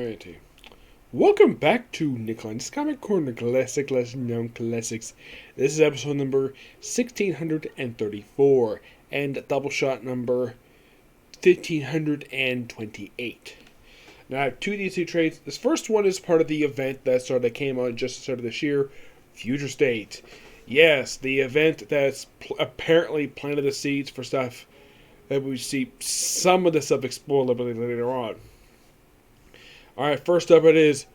humanity. Welcome back to Nicholas Comic Corner Classic Lesson Known Classics. This is episode number 1634 and Doubleshot number 1528. Now I have two DC trades. This first one is part of the event that came on just at the start of this year, Future State. Yes, the event that's apparently planted the seeds for stuff that we see some of the stuff explore a little bit later on. Alright, first up it is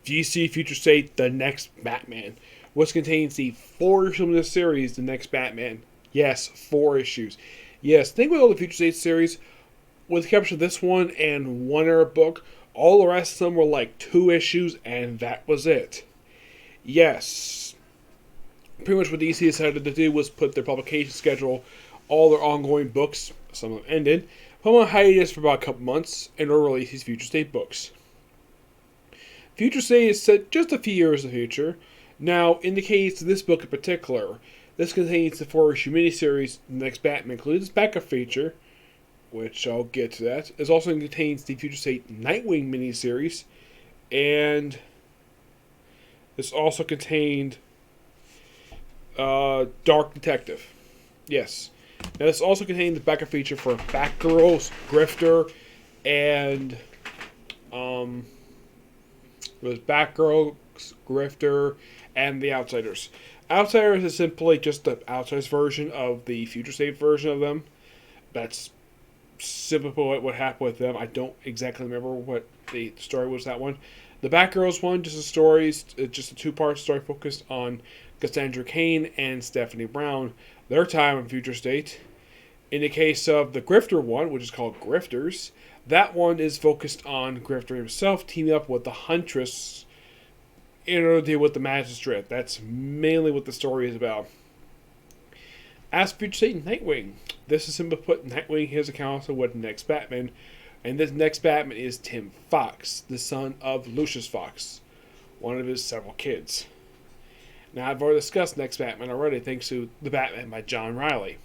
DC Future State, The Next Batman, which contains the 4 issues of this series, The Next Batman. Yes, 4 issues. Yes, think with all the Future State series, with the exception of this one and one other book, all the rest of them were like 2 issues, and that was it. Yes. Pretty much what DC decided to do was put their publication schedule, all their ongoing books, some of them ended, put them on hiatus for about a couple months, and will release these Future State books. Future State is set just a few years in the future. Now, in the case of this book in particular, this contains the 4-issue miniseries, The Next Batman, includes its backup feature, which I'll get to that. It also contains the Future State Nightwing miniseries, and this also contained Dark Detective. Yes. Now, this also contained the backup feature for Batgirl, Grifter, and it was Batgirl, Grifter, and the Outsiders. Outsiders is simply just the Outsiders version of the Future State version of them. That's simply what happened with them. I don't exactly remember what the story was, that one. The Batgirls one, just a 2-part story focused on Cassandra Cain and Stephanie Brown, their time in Future State. In the case of the Grifter one, which is called Grifters, that one is focused on Grifter himself teaming up with the Huntress in order to deal with the Magistrate. That's mainly what the story is about. As for Future State Nightwing, this is simply put, Nightwing has a council with the Next Batman, and this Next Batman is Tim Fox, the son of Lucius Fox, one of his several kids. Now, I've already discussed Next Batman already, thanks to The Batman by John Riley.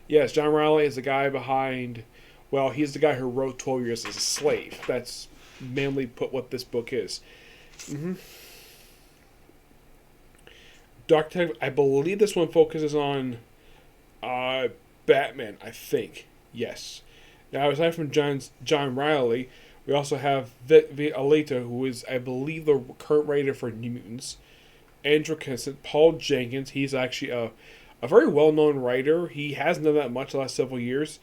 Yes, John Riley is the guy behind, well, he's the guy who wrote 12 Years as a Slave. That's mainly put what this book is. Dark Detective, I believe this one focuses on Batman, I think. Yes. Now, aside from John Riley, we also have Alita, who is, I believe, the current writer for New Mutants. Andrew Kinsett, Paul Jenkins, he's actually a very well-known writer. He hasn't done that much the last several years,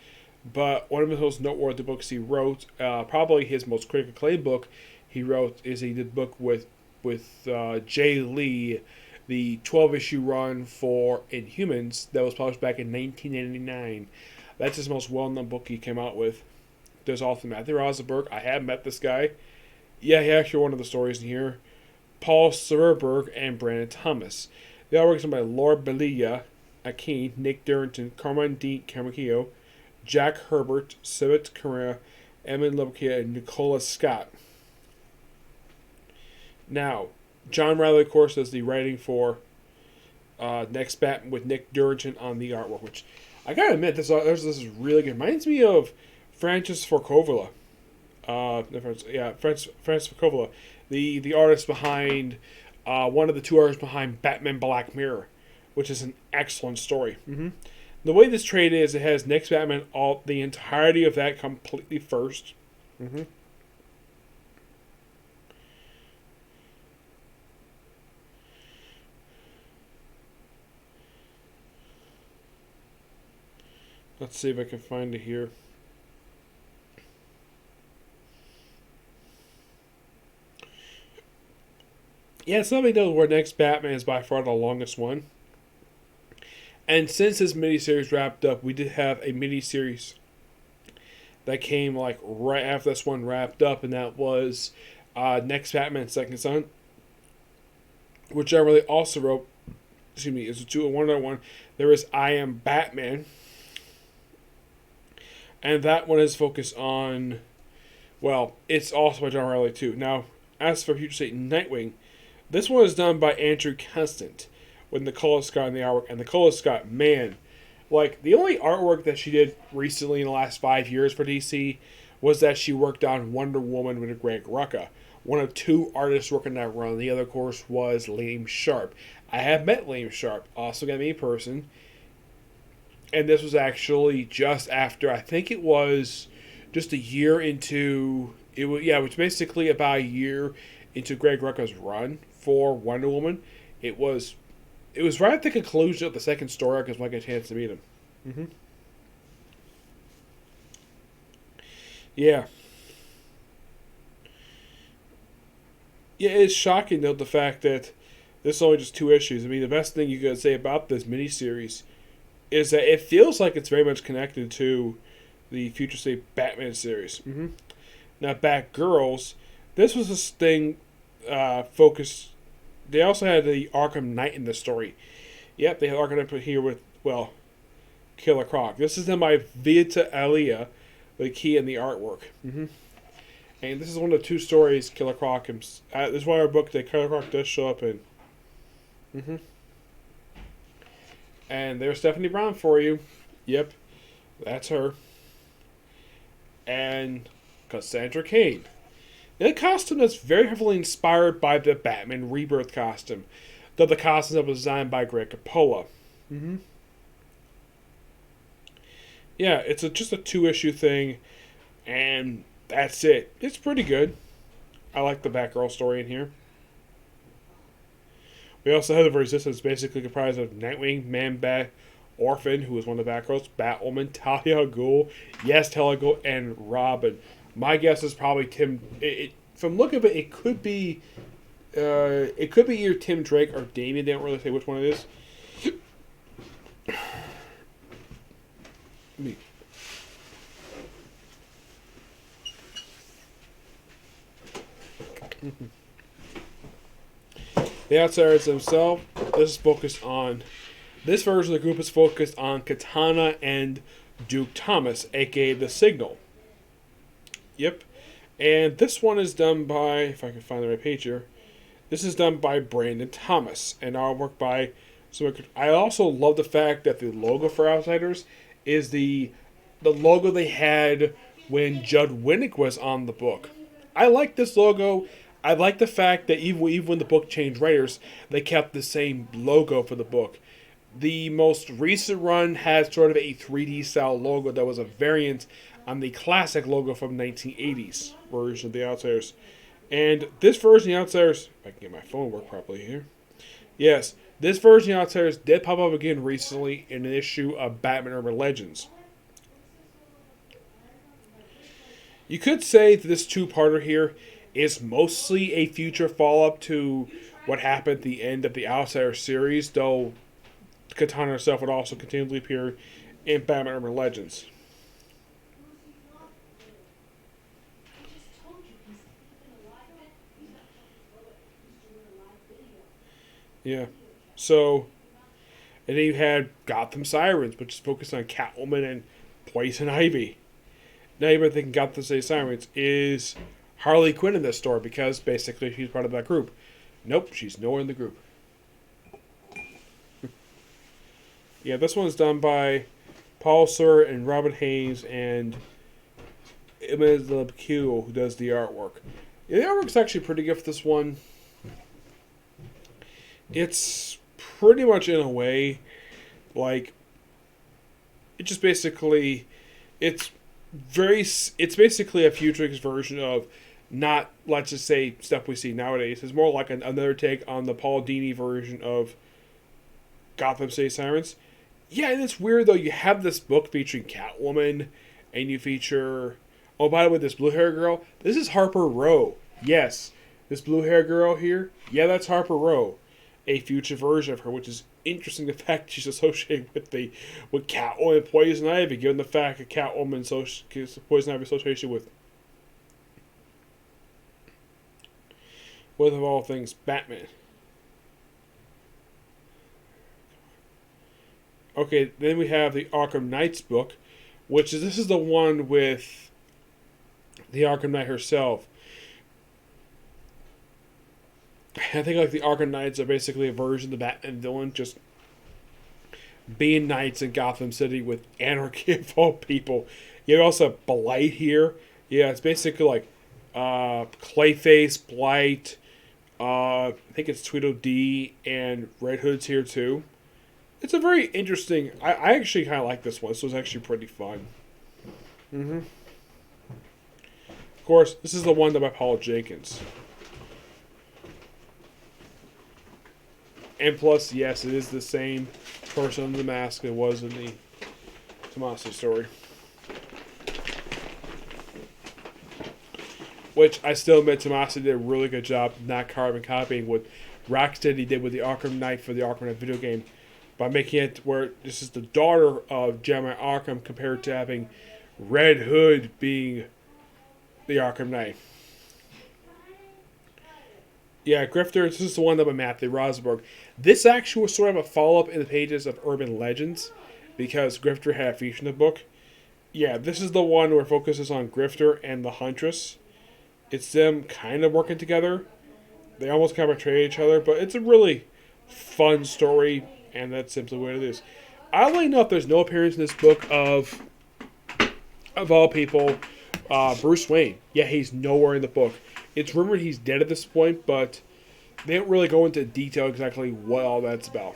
but one of his most noteworthy books he wrote, probably his most critically acclaimed book he wrote, is he did a book with Jay Lee, the 12-issue run for Inhumans that was published back in 1999. That's his most well-known book he came out with. There's also Matthew Rosenberg. I have met this guy. Yeah, he actually one of the stories in here. Paul Soderbergh and Brandon Thomas. The artwork is by Laura Belia, Akin, Nick Durrington, Carmine D. Camacchio, Jack Herbert, Sivit Correa, Emin Lebekia, and Nicola Scott. Now, John Riley, of course, does the writing for Next Batman with Nick Durrington on the artwork, which I gotta admit, this is really good. Reminds me of Francis Ford Coppola. Francis Ford Coppola, the artist behind one of the 2 artists behind Batman Black Mirror, which is an excellent story. The way this trade is, it has Next Batman, the entirety of that completely first. Let's see if I can find it here. Yeah, somebody knows where Next Batman is by far the longest one. And since this miniseries wrapped up, we did have a miniseries that came like right after this one wrapped up, and that was Next Batman Second Son, which I really also wrote. Excuse me, is one other one. There is I Am Batman, and that one is focused on, well, it's also by John Riley too. Now, as for Future State Nightwing, this one is done by Andrew Constant with Nicola Scott in the artwork. And Nicola Scott, man, like, the only artwork that she did recently in the last 5 years for DC was that she worked on Wonder Woman with Greg Rucka. One of two artists working that run. The other, of course, was Liam Sharp. I have met Liam Sharp, also got me in person. And this was actually just after, I think it was just a year into, it was basically about a year into Greg Rucka's run for Wonder Woman. It was right at the conclusion of the second story because I got a chance to meet him. Mm-hmm. Yeah. Yeah, it's shocking, though, the fact that this is only just 2 issues. I mean, the best thing you could say about this miniseries is that it feels like it's very much connected to the Future State Batman series. Mm-hmm. Now, Batgirls, this was this thing focused. They also had the Arkham Knight in the story. Yep, they had Arkham Knight here with, Killer Croc. This is done by Vita Alia, the key in the artwork. Mm-hmm. And this is one of the 2 stories Killer Croc. This is one of our books that Killer Croc does show up in. Mm-hmm. And there's Stephanie Brown for you. Yep, that's her. And Cassandra Cain. The costume is very heavily inspired by the Batman Rebirth costume, though the costume was designed by Greg Capullo. Mm-hmm. Yeah, it's just a 2-issue thing, and that's it. It's pretty good. I like the Batgirl story in here. We also have the Resistance, basically comprised of Nightwing, Man-Bat, Orphan, who is one of the Batgirls, Batwoman, Talia al Ghul, yes, Talia al Ghul, and Robin. My guess is probably Tim. From look of it, it could be either Tim Drake or Damian. They don't really say which one it is. The Outsiders themselves. This version of the group is focused on Katana and Duke Thomas, aka The Signal. Yep. And this one is done by, if I can find the right page here, this is done by Brandon Thomas and artwork by. So I also love the fact that the logo for Outsiders is the logo they had when Judd Winnick was on the book. I like this logo. I like the fact that even when the book changed writers, they kept the same logo for the book. The most recent run has sort of a 3D style logo that was a variant on the classic logo from 1980s version of the Outsiders. And this version of the Outsiders, if I can get my phone to work properly here. Yes, this version of the Outsiders did pop up again recently in an issue of Batman Urban Legends. You could say that this 2-parter here is mostly a future follow-up to what happened at the end of the Outsiders series, though Katana herself would also continually appear in Batman Urban Legends. Yeah. So, and then you had Gotham Sirens, which is focused on Catwoman and Poison Ivy. Now you're thinking Gotham Sirens is Harley Quinn in this story because basically she's part of that group. Nope, she's nowhere in the group. Yeah, this one's done by Paul Sir and Robin Hayes and Emmett LeBecue, who does the artwork. Yeah, the artwork's actually pretty good for this one. It's pretty much in a way like it just basically it's basically a futurist version of not, let's just say, stuff we see nowadays. It's more like another take on the Paul Dini version of Gotham City Sirens. Yeah, and it's weird though. You have this book featuring Catwoman, and you feature, oh, by the way, this blue hair girl. This is Harper Row. Yes, this blue hair girl here. Yeah, that's Harper Row, a future version of her, which is interesting. The fact she's associated with Catwoman and Poison Ivy, given the fact that Catwoman Poison Ivy association with of all things Batman. Okay, then we have the Arkham Knight's book, this is the one with the Arkham Knight herself. I think like the Arkham Knights are basically a version of the Batman villain, just being knights in Gotham City with anarchy of all people. You also have Blight here. Yeah, it's basically like Clayface, Blight, I think it's Tweedledee, and Red Hood's here too. It's a very interesting. I actually kind of like this one. This was actually pretty fun. Mm-hmm. Of course, this is the one done by Paul Jenkins. And plus, yes, it is the same person in the mask it was in the Tomasi story. Which I still admit Tomasi did a really good job not carbon copying what Rocksteady did with the Arkham Knight for the Arkham Knight video game by making it where this is the daughter of Jeremiah Arkham compared to having Red Hood being the Arkham Knight. Yeah, Grifter, this is the one done by Matthew Rosberg. This actually was sort of a follow-up in the pages of Urban Legends because Grifter had a feature in the book. Yeah, this is the one where it focuses on Grifter and the Huntress. It's them kind of working together. They almost kind of betray each other, but it's a really fun story, and that's simply what it is. Oddly enough, there's no appearance in this book of all people, Bruce Wayne. Yeah, he's nowhere in the book. It's rumored he's dead at this point, but they don't really go into detail exactly what all that's about.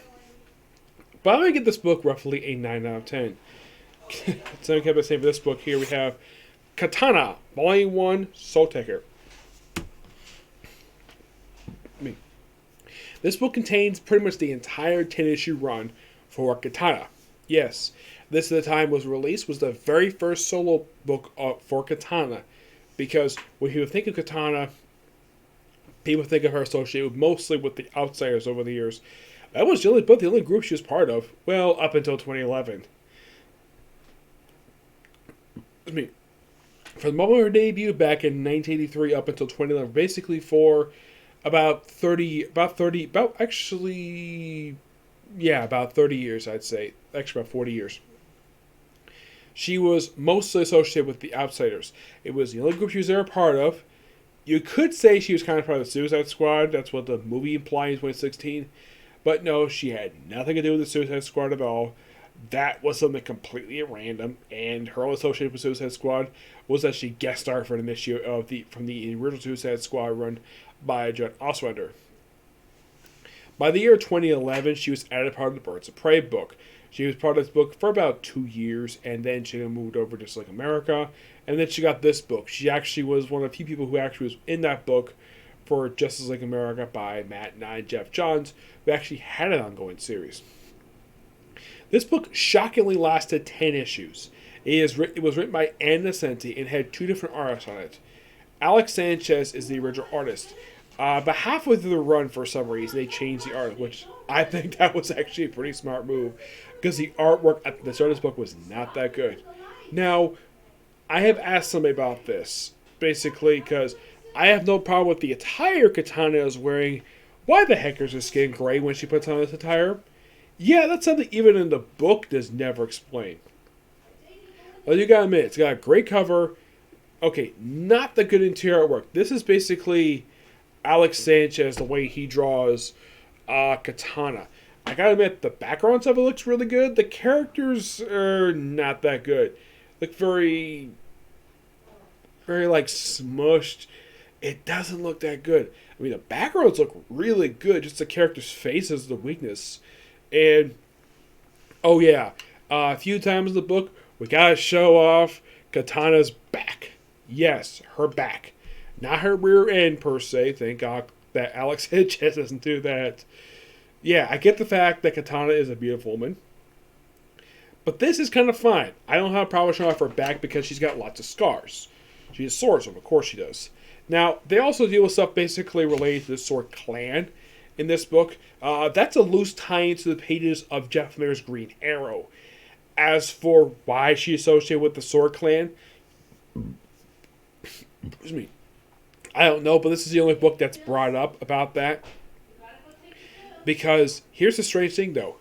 But I'm going to give this book roughly a 9 out of 10. So I kept the same for this book. Here we have Katana, Volume 1, Soultaker. This book contains pretty much the entire 10-issue run for Katana. Yes, this at the time was released, was the very first solo book for Katana. Because when you think of Katana, people think of her associated mostly with the Outsiders over the years. That was the only group she was part of. Well, up until 2011. From the moment of her debut back in 1983 up until 2011, basically for about 30 years, I'd say. Actually, about 40 years. She was mostly associated with the Outsiders. It was the only group she was ever part of. You could say she was kind of part of the Suicide Squad. That's what the movie implied in 2016. But no, she had nothing to do with the Suicide Squad at all. That was something completely random. And her only association with Suicide Squad was that she guest starred for an issue from the original Suicide Squad run by John Ostrander. By the year 2011, she was added part of the Birds of Prey book. She was part of this book for about 2 years, and then she moved over to Just Like America, and then she got this book. She actually was one of the few people who actually was in that book for Justice Like America by Matt Nye and Jeff Johns, who actually had an ongoing series. This book shockingly lasted 10 issues. It was written by Ann Nocenti and had 2 different artists on it. Alex Sanchez is the original artist. But halfway through the run, for some reason, they changed the art, which I think that was actually a pretty smart move, because the artwork at the start of this book was not that good. Now, I have asked somebody about this, basically, because I have no problem with the attire Katana is wearing. Why the heck is her skin gray when she puts on this attire? Yeah, that's something even in the book does never explain. Well, you gotta admit, it's got a great cover. Okay, not the good interior artwork. This is basically Alex Sanchez, the way he draws Katana. I gotta admit, the background stuff looks really good. The characters are not that good. Look very like smushed. It doesn't look that good. I mean, the backgrounds look really good. Just the character's face is the weakness. And oh yeah, a few times in the book we gotta show off Katana's back. Yes, her back. Not her rear end, per se. Thank God that Alex Sanchez doesn't do that. Yeah, I get the fact that Katana is a beautiful woman. But this is kind of fine. I don't have a problem showing off her back because she's got lots of scars. She has swords, of course she does. Now, they also deal with stuff basically related to the Sword Clan in this book. That's a loose tie-in to the pages of Jeff Lemire's Green Arrow. As for why she's associated with the Sword Clan, excuse me, I don't know, but this is the only book that's brought up about that. Because here's the strange thing, though.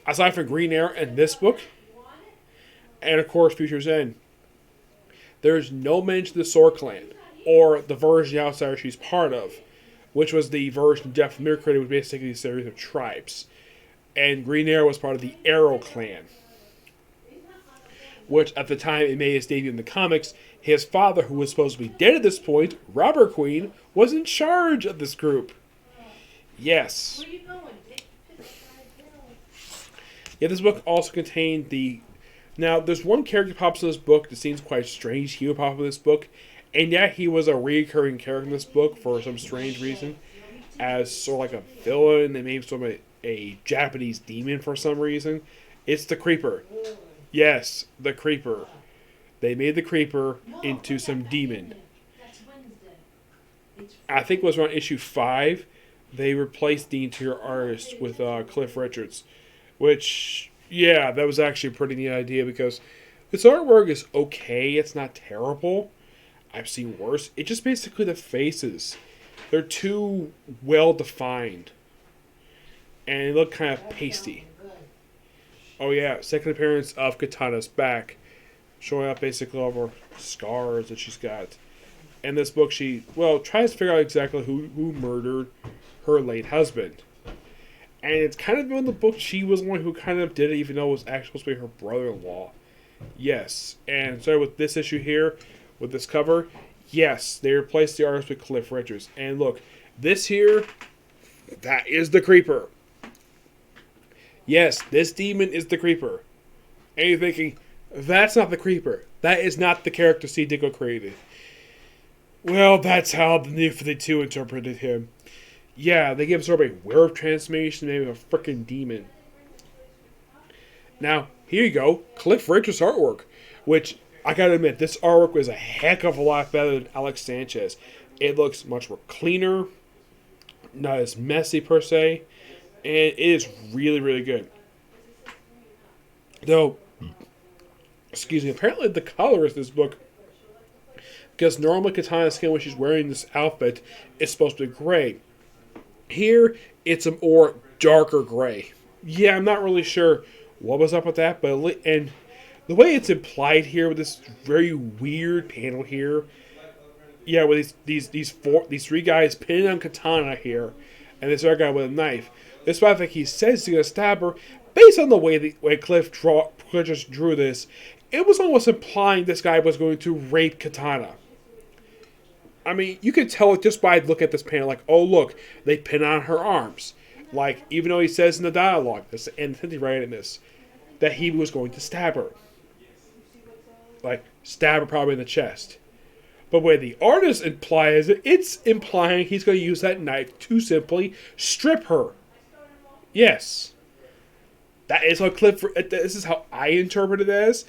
Aside from Green Arrow and this book, and of course Future's End, there's no mention of the Sword Clan, or the version of the Outsider she's part of, which was the version Jeff Lemire created, was basically a series of tribes. And Green Arrow was part of the Arrow Clan. which at the time it made his debut in the comics, his father, who was supposed to be dead at this point, Robert Queen, was in charge of this group. Yes. Where you going? Yeah, this book also contained the... Now, there's one character pops in this book that seems quite strange. He would pop up in this book, and yet he was a recurring character in this book for some strange reason. As sort of like a villain, they made him sort of a Japanese demon for some reason. It's the Creeper. Yes, the Creeper. They made the Creeper into some demon. I think it was around issue 5. They replaced the interior artist with Cliff Richards. Which, yeah, that was actually a pretty neat idea because this artwork is okay. It's not terrible. I've seen worse. It's just basically the faces. They're too well defined. And they look kind of pasty. Oh yeah, second appearance of Katana's back. Showing up basically all of her scars that she's got. In this book, she, tries to figure out exactly who murdered her late husband. And it's kind of in the book she was the one who kind of did it, even though it was actually supposed to be her brother-in-law. Yes. And so with this issue here, with this cover, yes, they replaced the artist with Cliff Richards. And look, this here, that is the Creeper. Yes, this demon is the Creeper. And you're thinking, that's not the Creeper. That is not the character C. Dicko created. Well, that's how the New 52 interpreted him. Yeah, they give him sort of a werewolf transformation, maybe a freaking demon. Now, here you go, Cliff Richards' artwork, which, I gotta admit, this artwork was a heck of a lot better than Alex Sanchez. It looks much more cleaner, not as messy per se, and it is really, really good. Though, apparently the color of this book, because normally Katana's skin when she's wearing this outfit is supposed to be gray. Here, it's a more darker gray. Yeah, I'm not really sure what was up with that, but and the way it's implied here with this very weird panel here, yeah, with these three guys pinning on Katana here, and this other guy with a knife. This is why I think he says he's gonna stab her. Based on the way Cliff just drew this, it was almost implying this guy was going to rape Katana. I mean, you could tell it just by looking at this panel, like, oh, look, they pin on her arms. Like, even though he says in the dialogue, and Cindy right in this, that he was going to stab her. Like, stab her probably in the chest. But where the artist implies it, it's implying he's going to use that knife to simply strip her. Yes. That is how this is how I interpret it as.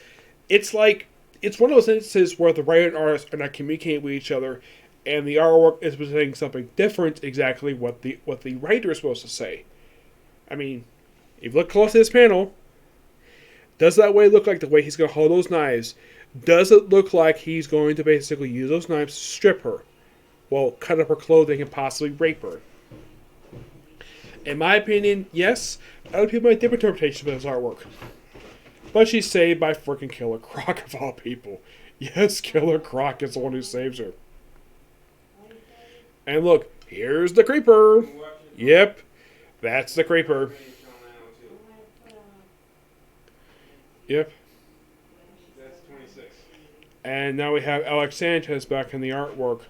It's like, it's one of those instances where the writer and artist are not communicating with each other, and the artwork is presenting something different, exactly what the writer is supposed to say. I mean, if you look close to this panel, does that way look like the way he's going to hold those knives? Does it look like he's going to basically use those knives to strip her? Well, cut up her clothing and possibly rape her? In my opinion, yes. Other people might have different interpretations of his artwork. But she's saved by freaking Killer Croc of all people. Yes, Killer Croc is the one who saves her. And look, here's the Creeper. Yep, that's the Creeper. Yep. That's 26. And now we have Alex Sanchez back in the artwork.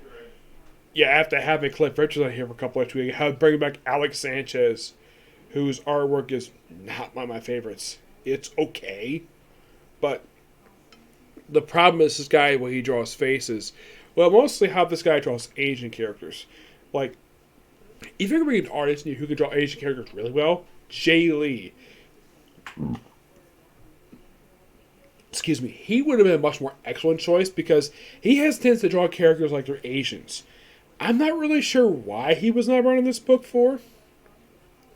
Yeah, after having Cliff Richards on here for a couple of weeks, I bring back Alex Sanchez, whose artwork is not one of my favorites. It's okay, but the problem is this guy, when he draws faces, well, mostly how this guy draws Asian characters. Like, if you're going to be an artist who can draw Asian characters really well, Jay Lee. Excuse me. He would have been a much more excellent choice because he has tendency to draw characters like they're Asians. I'm not really sure why he was not running this book for.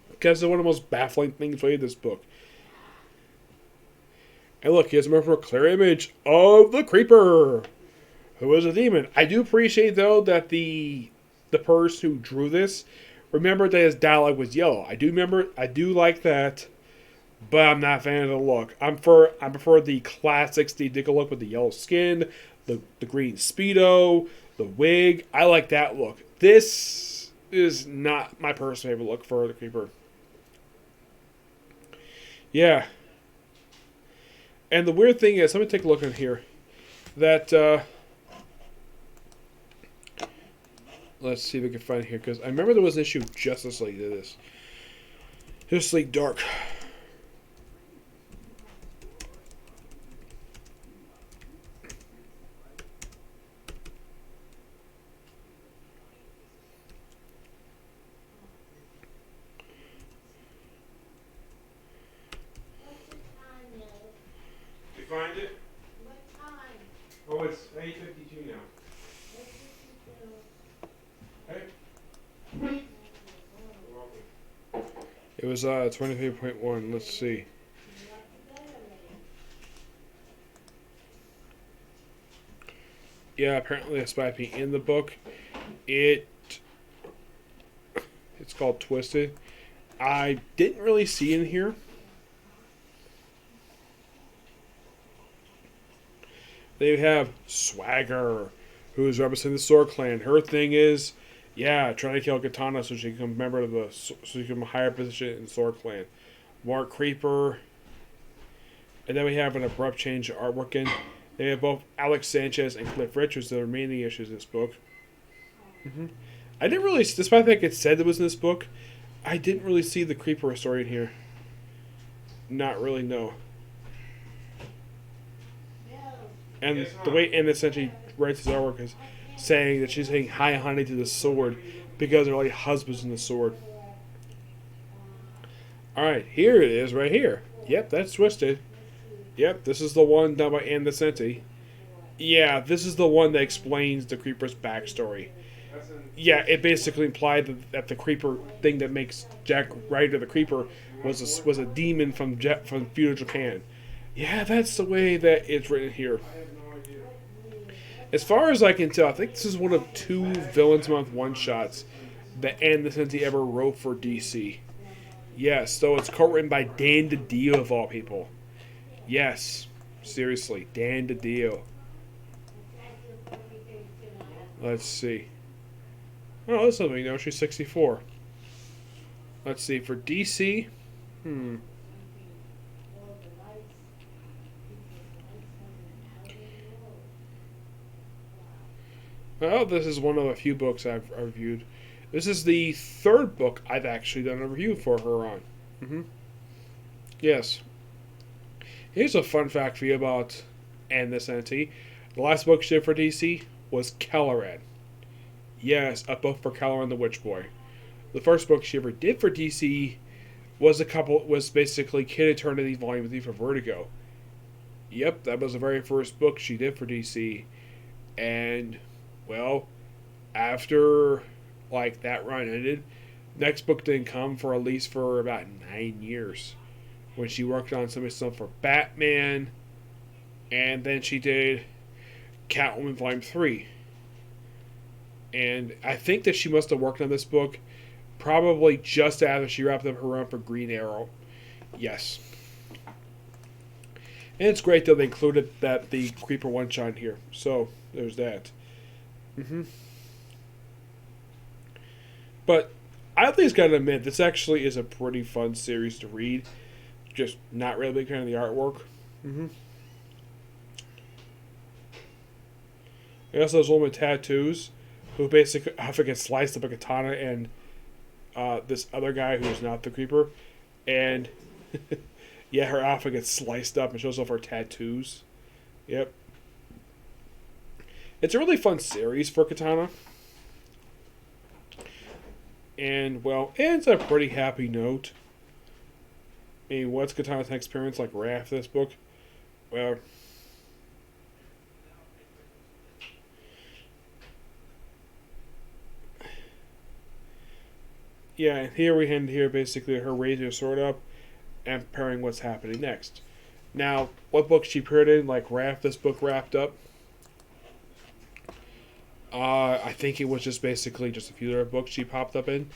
Because it's one of the most baffling things in this book. And look, he has a much more clear image of the Creeper, who is a demon. I do appreciate, though, that the person who drew this remembered that his dialogue was yellow. I do like that, but I'm not a fan of the look. I prefer the classic Steve Ditko look with the yellow skin, the green Speedo, the wig. I like that look. This is not my personal favorite look for the Creeper. Yeah. And the weird thing is, let me take a look in here. That, let's see if we can find it here, because I remember there was an issue of Justice League to this. Justice League Dark. You find it? Oh, it's 8:52 now. Hey? You're welcome. It was 23.1. Let's see. Yeah, apparently this might be in the book. It's called Twisted. I didn't really see in here. They have Swagger, who is representing the Sword Clan. Her thing is, yeah, trying to kill Katana so she can become a member of so she can have a higher position in the Sword Clan. Mark Creeper. And then we have an abrupt change of artwork in. They have both Alex Sanchez and Cliff Richards, the remaining issues in this book. I didn't really, despite the fact it said it was in this book, I didn't really see the Creeper story in here. Not really, no. And the way Anna essentially writes his artwork is saying that she's saying hi honey to the sword because they're like husbands in the sword. Alright, here it is right here. Yep, that's Twisted. Yep, this is the one done by Ann Nocenti. Yeah, this is the one that explains the Creeper's backstory. Yeah, it basically implied that the Creeper thing that makes Jack Ryder the Creeper was a demon from feudal Japan. Yeah, that's the way that it's written here. As far as I can tell, I think this is one of 2 Villains Month one-shots that Ann Nocenti ever wrote for DC. Yes, so it's co-written by Dan DiDio of all people. Yes, seriously, Dan DiDio. Let's see. Oh, that's something, you know, she's 64. Let's see, for DC, well, this is one of a few books I've reviewed. This is the 3rd book I've actually done a review for her on. Yes. Here's a fun fact for you about Ann Nocenti. The last book she did for DC was Caloran. Yes, a book for Caloran the Witch Boy. The first book she ever did for DC was basically Kid Eternity Volume 3 for Vertigo. Yep, that was the very first book she did for DC. And, well, after like that run ended, next book didn't come for at least for about 9 years. When she worked on some of stuff for Batman, and then she did Catwoman Volume 3. And I think that she must have worked on this book probably just after she wrapped up her run for Green Arrow. Yes. And it's great that they included the Creeper one-shot here. So, there's that. But I at least gotta admit, this actually is a pretty fun series to read. Just not really a big fan of the artwork. I also has one with tattoos, who basically I think gets sliced up a katana, and this other guy who's not the Creeper, and yeah, her outfit gets sliced up and shows off her tattoos. Yep. It's a really fun series for Katana. And, well, it ends on a pretty happy note. I mean, what's Katana's next appearance like right after this book? Well, yeah, and here we end here basically her raising her sword up and preparing what's happening next. Now, what book she appeared in, like right after this book wrapped up? I think it was just basically just a few other books she popped up in.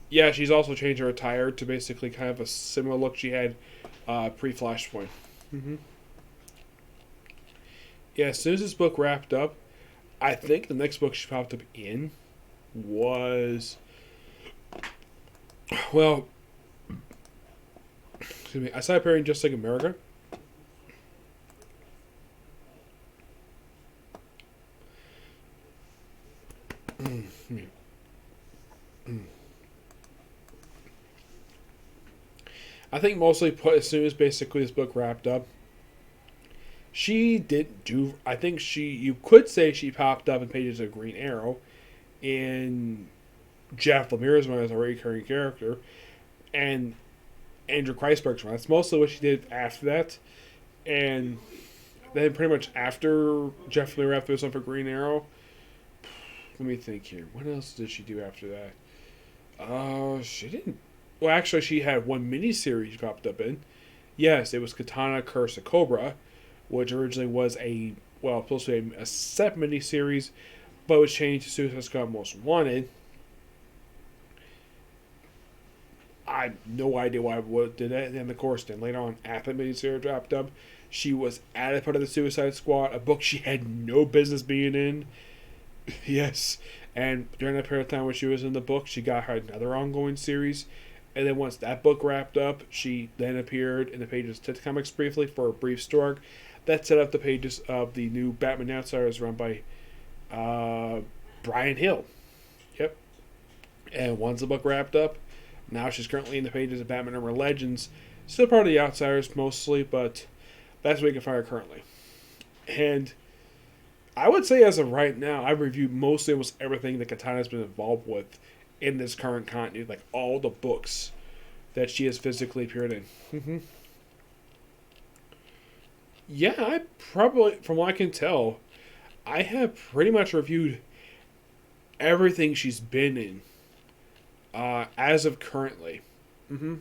Yeah, she's also changed her attire to basically kind of a similar look she had pre-Flashpoint. Yeah, as soon as this book wrapped up, I think the next book she popped up in was, well, excuse me, I started appearing Just Like America. I think mostly put as soon as basically this book wrapped up, she didn't do. I think you could say she popped up in pages of Green Arrow, in Jeff Lemire's one as a recurring character, and Andrew Kreisberg's one. That's mostly what she did after that, and then pretty much after Jeff Lemire after this one for Green Arrow. Let me think here. What else did she do after that? She didn't. Well, actually, she had one miniseries she popped up in. Yes, it was Katana, Curse of Cobra, which originally was supposed to be a set miniseries, but was changed to Suicide Squad Most Wanted. I have no idea why I did that. And then, of course, later on, after the miniseries wrapped up, she was added part of the Suicide Squad, a book she had no business being in. Yes, and during that period of time when she was in the book, she got her another ongoing series. And then once that book wrapped up, she then appeared in the pages of Tits Comics briefly for a brief story. That set up the pages of the new Batman Outsiders run by Brian Hill. Yep. And once the book wrapped up, now she's currently in the pages of Batman Urban Legends. Still part of the Outsiders mostly, but that's what we can find her currently. And I would say as of right now, I've reviewed mostly almost everything that Katana's been involved with in this current continuity, like all the books that she has physically appeared in. Mm-hmm. Yeah, I probably, from what I can tell, I have pretty much reviewed everything she's been in as of currently. Mm-hmm.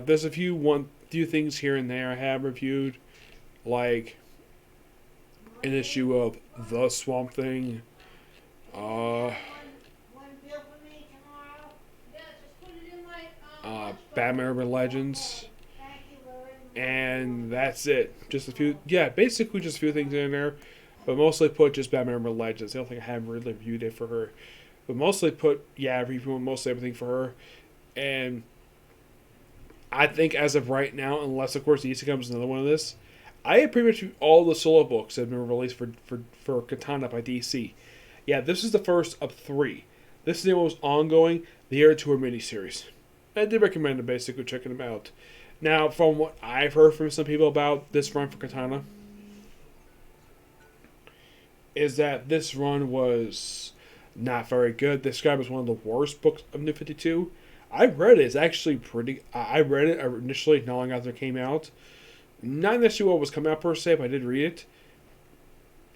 There's a few things here and there I have reviewed, like an issue of The Swamp Thing. Batman Urban Legends, and that's it. Just a few, basically just a few things in there, but mostly put just Batman Urban Legends. I don't think I have really reviewed it for her, but mostly put, reviewing mostly everything for her, and I think as of right now, unless of course DC comes another one of this, I have pretty much all the solo books that have been released for Katana by DC. Yeah, this is the first of 3. This is the most ongoing. The other 2 are miniseries. I did recommend basically checking them out. Now, from what I've heard from some people about this run for Katana, is that this run was not very good. Described as one of the worst books of New 52. I read it. It's actually pretty. I read it initially, not long after it came out. Not necessarily what was coming out per se, but I did read it.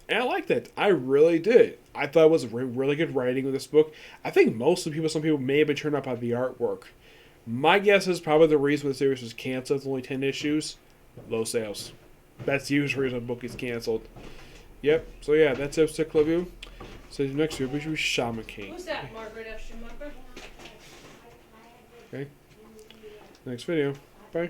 And I liked it. I really did. I thought it was really good writing with this book. I think some people may have been turned up by the artwork. My guess is probably the reason the series was canceled. It's only 10 issues. Low sales. That's the usual reason a book is canceled. Yep. So yeah, that's it. Sick Love You. So next year, we should be Shaman King. Who's that, Margaret F. Schumacher? Okay. Next video. Bye.